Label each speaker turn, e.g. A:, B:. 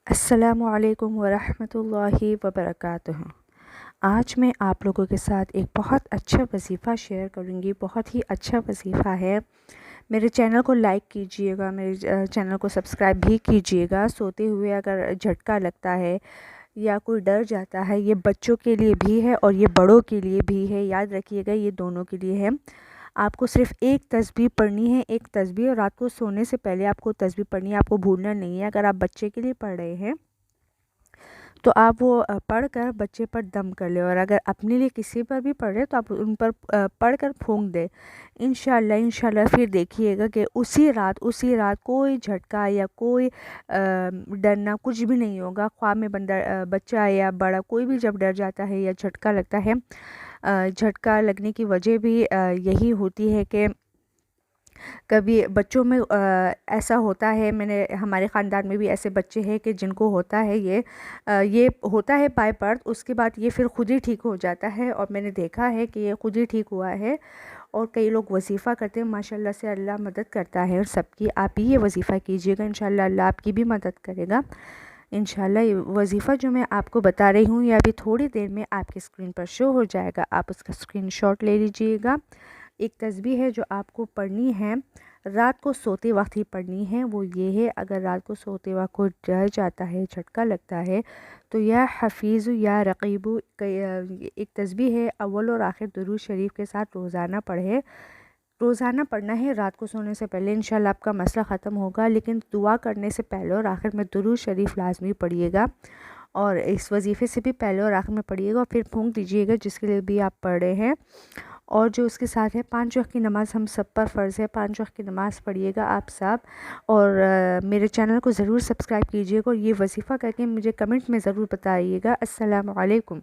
A: अस्सलामुअलैकुम वरहमतुल्लाहि वबरकातुहू। आज मैं आप लोगों के साथ एक बहुत अच्छा वजीफ़ा शेयर करूँगी। बहुत ही अच्छा वजीफ़ा है। मेरे चैनल को लाइक कीजिएगा, मेरे चैनल को सब्सक्राइब भी कीजिएगा। सोते हुए अगर झटका लगता है या कोई डर जाता है, ये बच्चों के लिए भी है और ये बड़ों के लिए भी है। याद रखिएगा, ये दोनों के लिए है। आपको सिर्फ़ एक तस्बीह पढ़नी है, एक तस्बीह, और रात को सोने से पहले आपको तस्बीह पढ़नी है, आपको भूलना नहीं है। अगर आप बच्चे के लिए पढ़ रहे हैं तो आप वो पढ़कर बच्चे पर दम कर लें, और अगर अपने लिए किसी पर भी पढ़ रहे हैं तो आप उन पर पढ़कर फूंक दें। इंशाल्लाह फिर देखिएगा कि उसी रात कोई झटका या कोई डरना कुछ भी नहीं होगा। ख्वाब में बच्चा या बड़ा कोई भी जब डर जाता है या झटका लगता है, झटका लगने की वजह भी यही होती है कि कभी बच्चों में ऐसा होता है। हमारे ख़ानदान में भी ऐसे बच्चे हैं कि जिनको होता है ये होता है बाय बर्थ, उसके बाद ये फिर खुद ही ठीक हो जाता है। और मैंने देखा है कि ये खुद ही ठीक हुआ है। और कई लोग वजीफ़ा करते हैं, माशाल्लाह से अल्लाह मदद करता है और सबकी। आप भी ये वजीफ़ा कीजिएगा, इंशाल्लाह अल्लाह आपकी भी मदद करेगा। इंशाल्लाह ये वजीफ़ा जो मैं आपको बता रही हूँ, ये अभी थोड़ी देर में आपकी स्क्रीन पर शो हो जाएगा। आप उसका स्क्रीनशॉट ले लीजिएगा। एक तस्बीह है जो आपको पढ़नी है, रात को सोते वक्त ही पढ़नी है। वो ये है, अगर रात को सोते वक्त कोई डर जाता है, झटका लगता है, तो या हफीज़ या रकीबू एक तस्बीह है, अव्वल और आखिर दुरूद शरीफ के साथ रोज़ाना पढ़े। रोज़ाना पढ़ना है रात को सोने से पहले। इंशाल्लाह आपका मसला ख़त्म होगा। लेकिन दुआ करने से पहले और आखिर में दुरूद शरीफ लाजमी पढ़िएगा, और इस वजीफ़े से भी पहले और आखिर में पढ़िएगा, और फिर फूंक दीजिएगा जिसके लिए भी आप पढ़ रहे हैं। और जो उसके साथ है, 5 वक्त की नमाज़ हम सब पर फ़र्ज़ है। 5 वक्त की नमाज़ पढ़िएगा आप सब। और मेरे चैनल को ज़रूर सब्सक्राइब कीजिएगा, और ये वजीफ़ा करके मुझे कमेंट में ज़रूर बताइएगा। अस्सलामु अलैकुम।